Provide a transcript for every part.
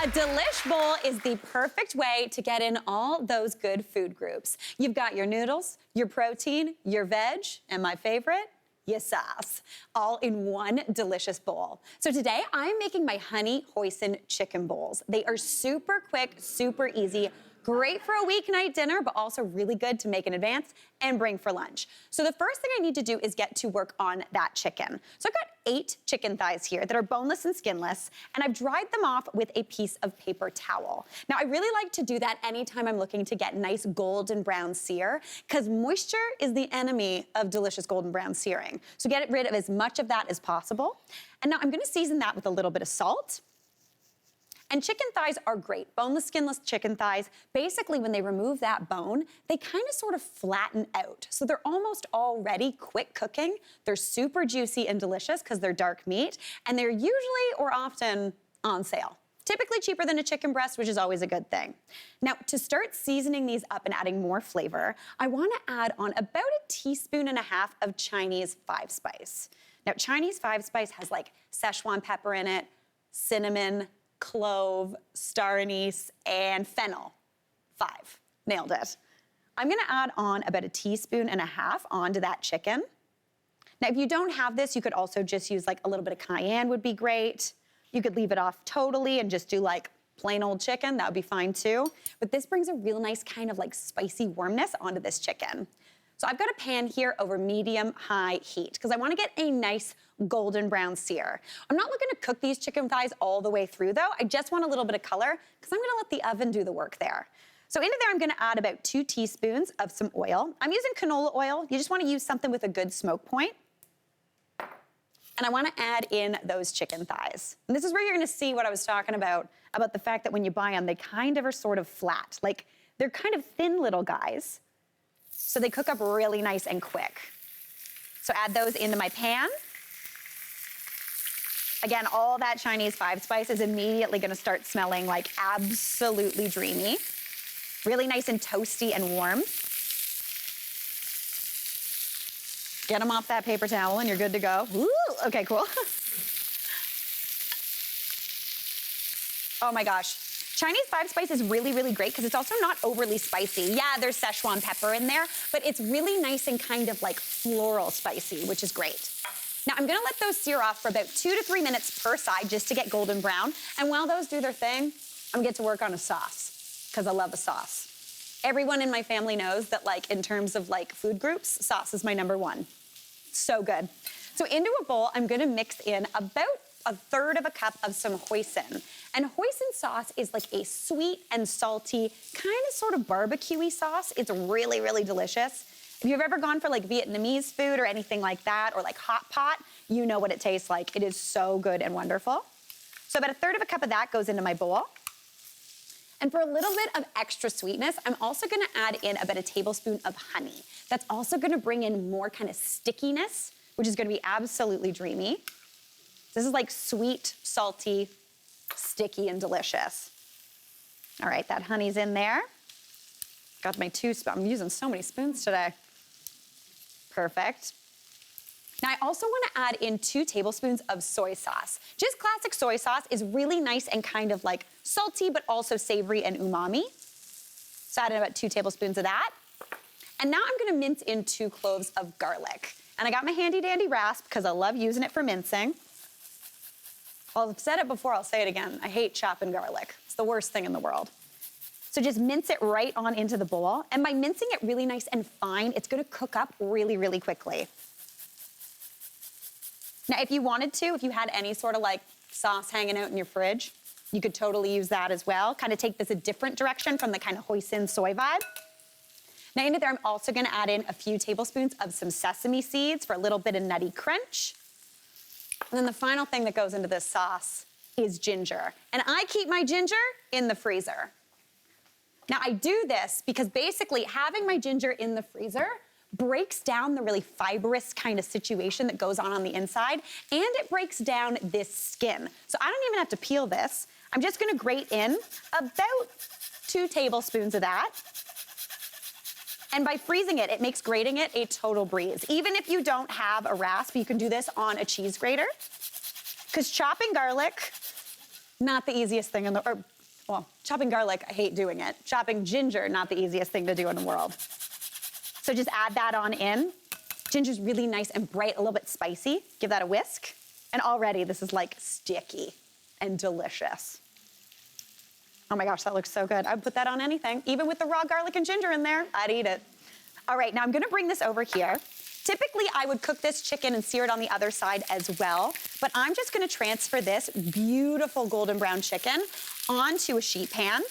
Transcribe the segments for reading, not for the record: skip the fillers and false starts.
A delish bowl is the perfect way to get in all those good food groups. You've got your noodles, your protein, your veg, and my favorite, your sauce, all in one delicious bowl. So today I'm making my honey hoisin chicken bowls. They are super quick, super easy, great for a weeknight dinner, but also really good to make in advance and bring for lunch. So the first thing I need to do is get to work on that chicken. So I've got 8 chicken thighs here that are boneless and skinless, and I've dried them off with a piece of paper towel. Now, I really like to do that anytime I'm looking to get nice golden brown sear, because moisture is the enemy of delicious golden brown searing. So get rid of as much of that as possible. And now I'm gonna season that with a little bit of salt. And chicken thighs are great. Boneless, skinless chicken thighs, basically when they remove that bone, they kind of sort of flatten out. So they're almost already quick cooking. They're super juicy and delicious because they're dark meat, and they're usually or often on sale. Typically cheaper than a chicken breast, which is always a good thing. Now, to start seasoning these up and adding more flavor, I wanna add on about 1.5 teaspoons of Chinese 5-spice. Now, Chinese 5-spice has like Szechuan pepper in it, cinnamon, clove, star anise, and fennel. 5. Nailed it. I'm gonna add on about 1.5 teaspoons onto that chicken. Now, if you don't have this, you could also just use like a little bit of cayenne would be great. You could leave it off totally and just do like plain old chicken, that would be fine too. But this brings a real nice kind of like spicy warmness onto this chicken. So I've got a pan here over medium-high heat because I want to get a nice golden brown sear. I'm not looking to cook these chicken thighs all the way through though. I just want a little bit of color because I'm going to let the oven do the work there. So into there I'm going to add about 2 teaspoons of some oil. I'm using canola oil. You just want to use something with a good smoke point. And I want to add in those chicken thighs. And this is where you're going to see what I was talking about the fact that when you buy them, they kind of are sort of flat. Like they're kind of thin little guys. So they cook up really nice and quick. So add those into my pan. Again, all that Chinese 5-spice is immediately gonna start smelling like absolutely dreamy. Really nice and toasty and warm. Get them off that paper towel and you're good to go. Woo, okay, cool. Oh my gosh. Chinese 5-spice is really, really great because it's also not overly spicy. Yeah, there's Szechuan pepper in there, but it's really nice and kind of like floral spicy, which is great. Now I'm gonna let those sear off for about 2 to 3 minutes per side just to get golden brown. And while those do their thing, I'm gonna get to work on a sauce because I love a sauce. Everyone in my family knows that like in terms of like food groups, sauce is my #1. So good. So into a bowl, I'm gonna mix in about 1/3 cup of some hoisin. And hoisin sauce is like a sweet and salty, kind of sort of barbecue-y sauce. It's really, really delicious. If you've ever gone for like Vietnamese food or anything like that, or like hot pot, you know what it tastes like. It is so good and wonderful. So about 1/3 cup of that goes into my bowl. And for a little bit of extra sweetness, I'm also gonna add in about 1 tablespoon of honey. That's also gonna bring in more kind of stickiness, which is gonna be absolutely dreamy. This is like sweet, salty, sticky, and delicious. All right, that honey's in there. Got my 2 spoons. I'm using so many spoons today. Perfect. Now I also want to add in 2 tablespoons of soy sauce. Just classic soy sauce is really nice and kind of like salty, but also savory and umami. So add in about 2 tablespoons of that. And now I'm gonna mince in 2 cloves of garlic. And I got my handy dandy rasp because I love using it for mincing. I've said it before, I'll say it again. I hate chopping garlic. It's the worst thing in the world. So just mince it right on into the bowl. And by mincing it really nice and fine, it's gonna cook up really, really quickly. Now, if you wanted to, if you had any sort of like sauce hanging out in your fridge, you could totally use that as well. Kind of take this a different direction from the kind of hoisin soy vibe. Now into there, I'm also gonna add in a few tablespoons of some sesame seeds for a little bit of nutty crunch. And then the final thing that goes into this sauce is ginger. And I keep my ginger in the freezer. Now I do this because basically having my ginger in the freezer breaks down the really fibrous kind of situation that goes on the inside, and it breaks down this skin. So I don't even have to peel this. I'm just gonna grate in about 2 tablespoons of that. And by freezing it, it makes grating it a total breeze. Even if you don't have a rasp, you can do this on a cheese grater. Because chopping garlic not the easiest thing well, chopping garlic, I hate doing it. Chopping ginger, not the easiest thing to do in the world. So just add that on in. Ginger's really nice and bright, a little bit spicy. Give that a whisk. And already this is like sticky and delicious. Oh my gosh, that looks so good. I'd put that on anything. Even with the raw garlic and ginger in there, I'd eat it. All right, now I'm gonna bring this over here. Typically, I would cook this chicken and sear it on the other side as well, but I'm just gonna transfer this beautiful golden brown chicken onto a sheet pan.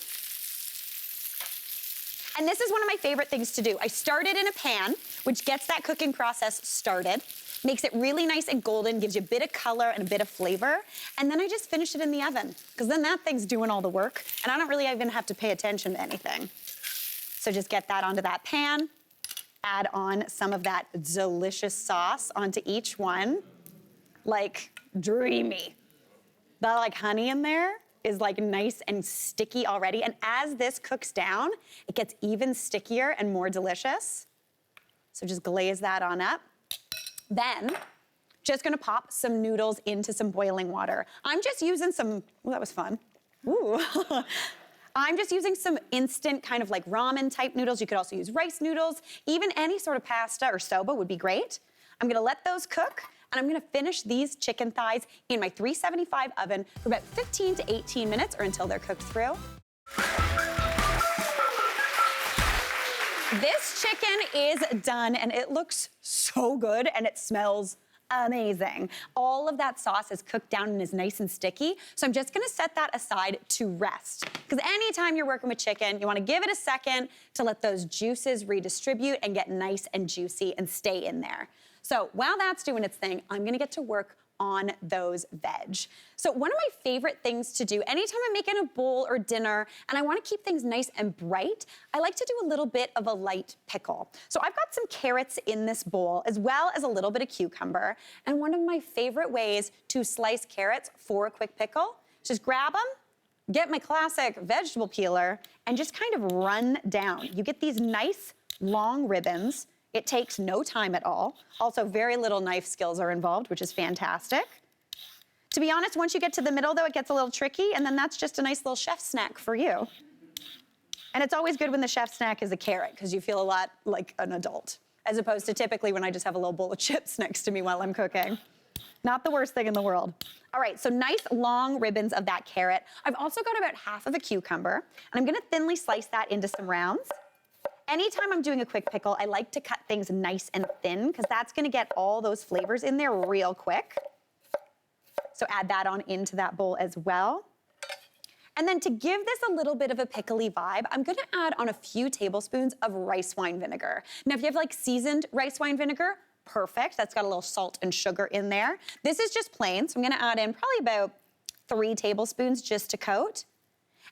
And this is one of my favorite things to do. I start it in a pan, which gets that cooking process started, makes it really nice and golden, gives you a bit of color and a bit of flavor, and then I just finish it in the oven, because then that thing's doing all the work, and I don't really even have to pay attention to anything. So just get that onto that pan, add on some of that delicious sauce onto each one, like dreamy. That like honey in there is like nice and sticky already. And as this cooks down, it gets even stickier and more delicious. So just glaze that on up. Then, just gonna pop some noodles into some boiling water. I'm just using some, oh, that was fun. Ooh. I'm just using some instant kind of like ramen type noodles. You could also use rice noodles. Even any sort of pasta or soba would be great. I'm gonna let those cook, and I'm gonna finish these chicken thighs in my 375 oven for about 15 to 18 minutes or until they're cooked through. This chicken is done, and it looks so good, and it smells amazing. All of that sauce is cooked down and is nice and sticky, so I'm just gonna set that aside to rest. Because anytime you're working with chicken, you wanna give it a second to let those juices redistribute and get nice and juicy and stay in there. So while that's doing its thing, I'm gonna get to work on those veg. So one of my favorite things to do anytime I'm making a bowl or dinner and I wanna keep things nice and bright, I like to do a little bit of a light pickle. So I've got some carrots in this bowl as well as a little bit of cucumber. And one of my favorite ways to slice carrots for a quick pickle is just grab them, get my classic vegetable peeler, and just kind of run down. You get these nice long ribbons. It takes no time at all. Also, very little knife skills are involved, which is fantastic. To be honest, once you get to the middle, though, it gets a little tricky, and then that's just a nice little chef snack for you. And it's always good when the chef snack is a carrot, because you feel a lot like an adult, as opposed to typically when I just have a little bowl of chips next to me while I'm cooking. Not the worst thing in the world. All right, so nice long ribbons of that carrot. I've also got about half of a cucumber, and I'm gonna thinly slice that into some rounds. Anytime I'm doing a quick pickle, I like to cut things nice and thin because that's gonna get all those flavors in there real quick. So add that on into that bowl as well. And then to give this a little bit of a pickly vibe, I'm gonna add on a few tablespoons of rice wine vinegar. Now, if you have like seasoned rice wine vinegar, perfect. That's got a little salt and sugar in there. This is just plain, so I'm gonna add in probably about 3 tablespoons just to coat.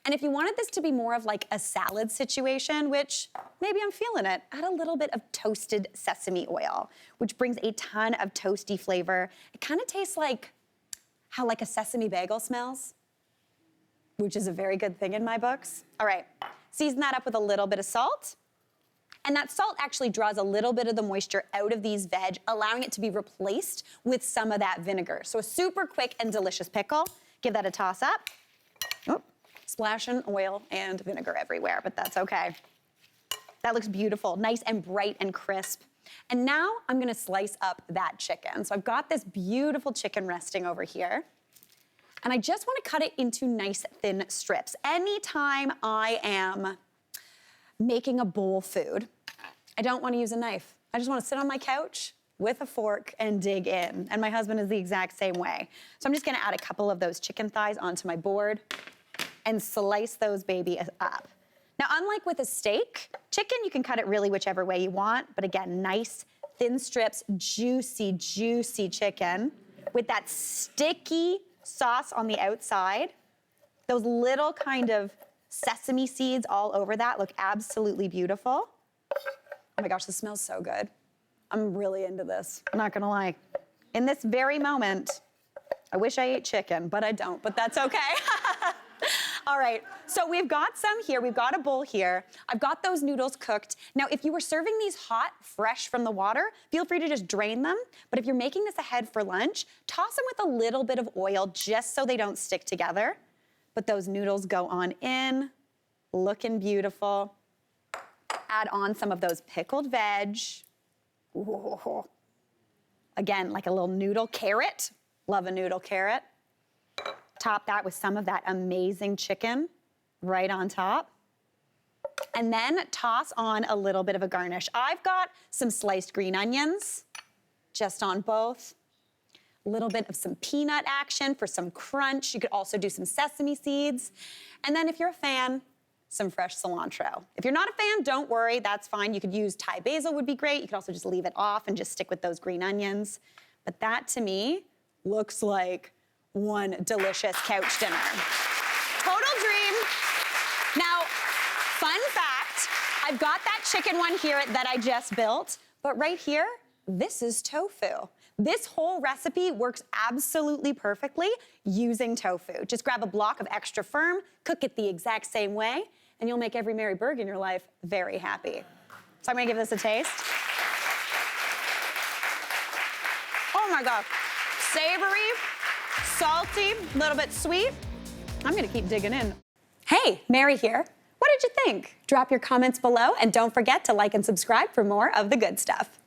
And if you wanted this to be more of like a salad situation, which maybe I'm feeling it, add a little bit of toasted sesame oil, which brings a ton of toasty flavor. It kind of tastes like how like a sesame bagel smells, which is a very good thing in my books. All right, season that up with a little bit of salt. And that salt actually draws a little bit of the moisture out of these veg, allowing it to be replaced with some of that vinegar. So a super quick and delicious pickle. Give that a toss up. Oh. Splashing oil and vinegar everywhere, but that's okay. That looks beautiful, nice and bright and crisp. And now I'm gonna slice up that chicken. So I've got this beautiful chicken resting over here. And I just wanna cut it into nice thin strips. Anytime I am making a bowl food, I don't wanna use a knife. I just wanna sit on my couch with a fork and dig in. And my husband is the exact same way. So I'm just gonna add a couple of those chicken thighs onto my board and slice those babies up. Now, unlike with a steak, chicken, you can cut it really whichever way you want, but again, nice thin strips, juicy, juicy chicken with that sticky sauce on the outside. Those little kind of sesame seeds all over that look absolutely beautiful. Oh my gosh, this smells so good. I'm really into this, I'm not gonna lie. In this very moment, I wish I ate chicken, but I don't, but that's okay. All right, so we've got some here. We've got a bowl here. I've got those noodles cooked. Now, if you were serving these hot, fresh from the water, feel free to just drain them. But if you're making this ahead for lunch, toss them with a little bit of oil just so they don't stick together. but those noodles go on in, looking beautiful. Add on some of those pickled veg. Ooh. Again, like a little noodle carrot. Love a noodle carrot. Top that with some of that amazing chicken right on top. And then toss on a little bit of a garnish. I've got some sliced green onions just on both. A little bit of some peanut action for some crunch. You could also do some sesame seeds. And then if you're a fan, some fresh cilantro. If you're not a fan, don't worry, that's fine. You could use Thai basil would be great. You could also just leave it off and just stick with those green onions. But that to me looks like one delicious couch dinner. Total dream. Now, fun fact, I've got that chicken one here that I just built, but right here, this is tofu. This whole recipe works absolutely perfectly using tofu. Just grab a block of extra firm, cook it the exact same way, and you'll make every Mary Berg in your life very happy. So I'm gonna give this a taste. Oh my God, savory, salty, a little bit sweet. I'm gonna keep digging in. Hey, Mary here. What did you think? Drop your comments below and don't forget to like and subscribe for more of the good stuff.